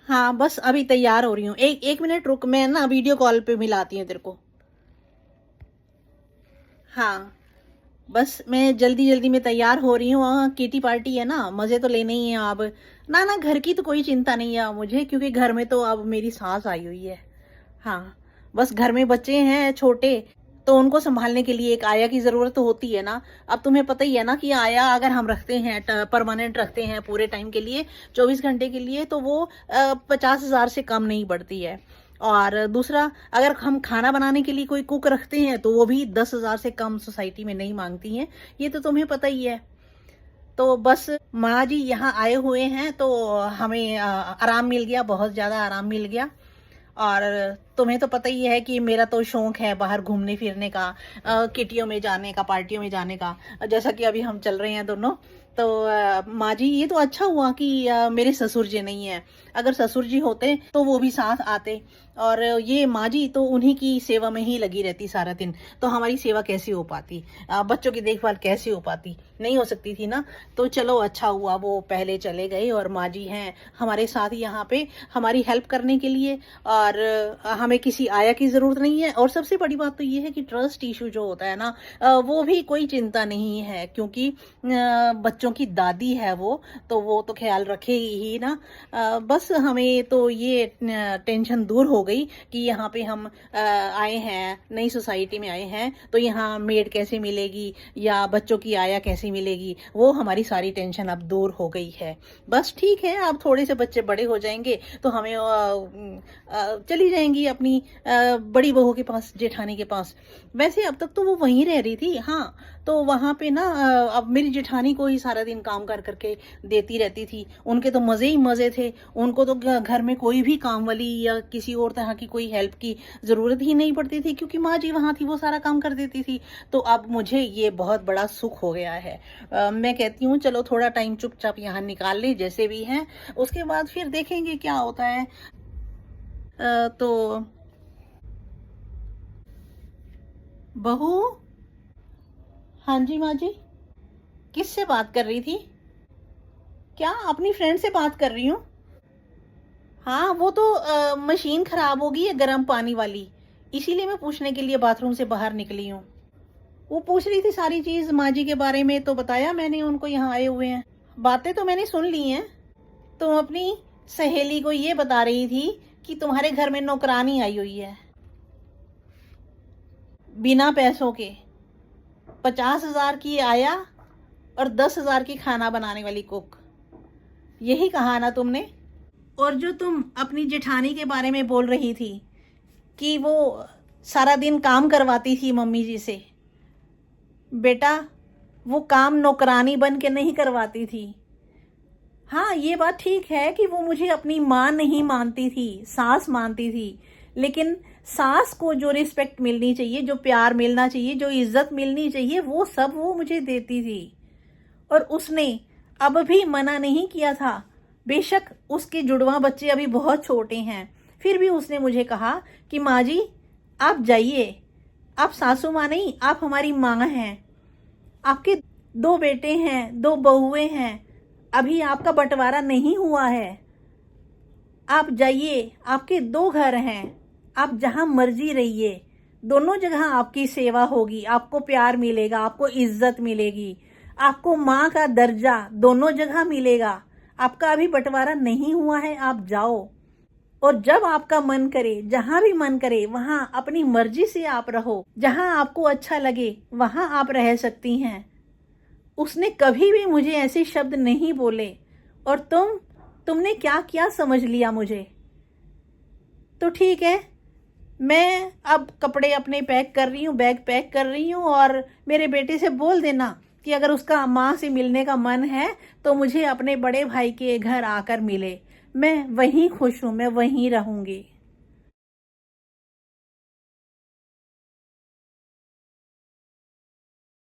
हाँ बस अभी तैयार हो रही हूँ। एक एक मिनट रुक, मैं ना वीडियो कॉल पे मिलाती हूँ तेरे को। हाँ बस मैं जल्दी जल्दी में तैयार हो रही हूँ। किटी पार्टी है ना, मजे तो लेने ही है अब। ना ना, घर की तो कोई चिंता नहीं है मुझे, क्योंकि घर में तो अब मेरी सास आई हुई है। हाँ बस घर में बच्चे हैं छोटे, तो उनको संभालने के लिए एक आया की जरूरत तो होती है ना। अब तुम्हें पता ही है ना कि आया अगर हम रखते हैं, परमानेंट रखते हैं पूरे टाइम के लिए, 24 घंटे के लिए, तो वो 50,000 से कम नहीं बढ़ती है। और दूसरा, अगर हम खाना बनाने के लिए कोई कुक रखते हैं तो वो भी 10,000 से कम सोसाइटी में नहीं मांगती हैं। ये तो तुम्हें पता ही है। तो बस माँ जी यहाँ आए हुए हैं तो हमें आराम मिल गया, बहुत ज़्यादा आराम मिल गया। और तुम्हें तो पता ही है कि मेरा तो शौक है बाहर घूमने फिरने का, किटियों में जाने का, पार्टियों में जाने का, जैसा कि अभी हम चल रहे हैं दोनों। तो माँ जी, ये तो अच्छा हुआ कि मेरे ससुर जी नहीं है। अगर ससुर जी होते तो वो भी साथ आते, और ये माँ जी तो उन्हीं की सेवा में ही लगी रहती सारा दिन। तो हमारी सेवा कैसी हो पाती, बच्चों की देखभाल कैसी हो पाती, नहीं हो सकती थी ना। तो चलो अच्छा हुआ वो पहले चले गए, और माँ जी हैं हमारे साथ यहाँ पे हमारी हेल्प करने के लिए। और हमें किसी आया की ज़रूरत नहीं है। और सबसे बड़ी बात तो ये है कि ट्रस्ट इशू जो होता है ना, वो भी कोई चिंता नहीं है, क्योंकि बच्चों की दादी है वो तो ख्याल रखेगी ही ना। बस हमें तो ये टेंशन दूर हो गई कि यहाँ पे हम आए हैं, नई सोसाइटी में आए हैं, तो यहाँ मेड कैसे मिलेगी या बच्चों की आया कैसे मिलेगी, वो हमारी सारी टेंशन अब दूर हो गई है। बस ठीक है, अब थोड़े से बच्चे बड़े हो जाएंगे तो हमें चली जाएंगी अपनी बड़ी बहू के पास, जेठानी के पास। वैसे अब तक तो वो वहीं रह रही थी। हाँ, तो वहाँ पे ना अब मेरी जेठानी को ही सारा दिन काम कर करके देती रहती थी। उनके तो मज़े ही मज़े थे। उनको तो घर में कोई भी काम वाली या किसी और तरह की कोई हेल्प की ज़रूरत ही नहीं पड़ती थी, क्योंकि माँ जी वहाँ थी, वो सारा काम कर देती थी। तो अब मुझे ये बहुत बड़ा सुख हो गया है। मैं कहती हूँ चलो थोड़ा टाइम चुपचाप यहाँ निकाल लें जैसे भी हैं, उसके बाद फिर देखेंगे क्या होता है। तो बहू। हाँ जी माँ जी। किससे बात कर रही थी? क्या अपनी फ्रेंड से बात कर रही हूँ? हाँ वो तो मशीन खराब होगी है गर्म पानी वाली, इसीलिए मैं पूछने के लिए बाथरूम से बाहर निकली हूँ। वो पूछ रही थी सारी चीज माँ जी के बारे में, तो बताया मैंने उनको यहाँ आए हुए हैं। बातें तो मैंने सुन ली हैं। तुम अपनी सहेली को ये बता रही थी कि तुम्हारे घर में नौकरानी आई हुई है, बिना पैसों के, 50,000 की आया और 10,000 की खाना बनाने वाली कुक। यही कहा ना तुमने? और जो तुम अपनी जेठानी के बारे में बोल रही थी कि वो सारा दिन काम करवाती थी मम्मी जी से, बेटा वो काम नौकरानी बन के नहीं करवाती थी। हाँ ये बात ठीक है कि वो मुझे अपनी माँ नहीं मानती थी, सास मानती थी, लेकिन सास को जो रिस्पेक्ट मिलनी चाहिए, जो प्यार मिलना चाहिए, जो इज्जत मिलनी चाहिए, वो सब वो मुझे देती थी। और उसने अब भी मना नहीं किया था। बेशक उसके जुड़वा बच्चे अभी बहुत छोटे हैं, फिर भी उसने मुझे कहा कि माँ जी आप जाइए, आप सासू माँ नहीं, आप हमारी माँ हैं। आपके दो बेटे हैं, दो बहुएं हैं, अभी आपका बंटवारा नहीं हुआ है। आप जाइए, आपके दो घर हैं, आप जहाँ मर्जी रहिए, दोनों जगह आपकी सेवा होगी, आपको प्यार मिलेगा, आपको इज्जत मिलेगी, आपको माँ का दर्जा दोनों जगह मिलेगा। आपका अभी बंटवारा नहीं हुआ है, आप जाओ, और जब आपका मन करे, जहां भी मन करे, वहां अपनी मर्जी से आप रहो, जहां आपको अच्छा लगे वहां आप रह सकती हैं। उसने कभी भी मुझे ऐसे शब्द नहीं बोले। और तुमने क्या क्या समझ लिया मुझे? तो ठीक है, मैं अब कपड़े अपने पैक कर रही हूँ, बैग पैक कर रही हूँ, और मेरे बेटे से बोल देना कि अगर उसका माँ से मिलने का मन है तो मुझे अपने बड़े भाई के घर आकर मिले। मैं वहीं खुश हूँ, मैं वहीं रहूँगी।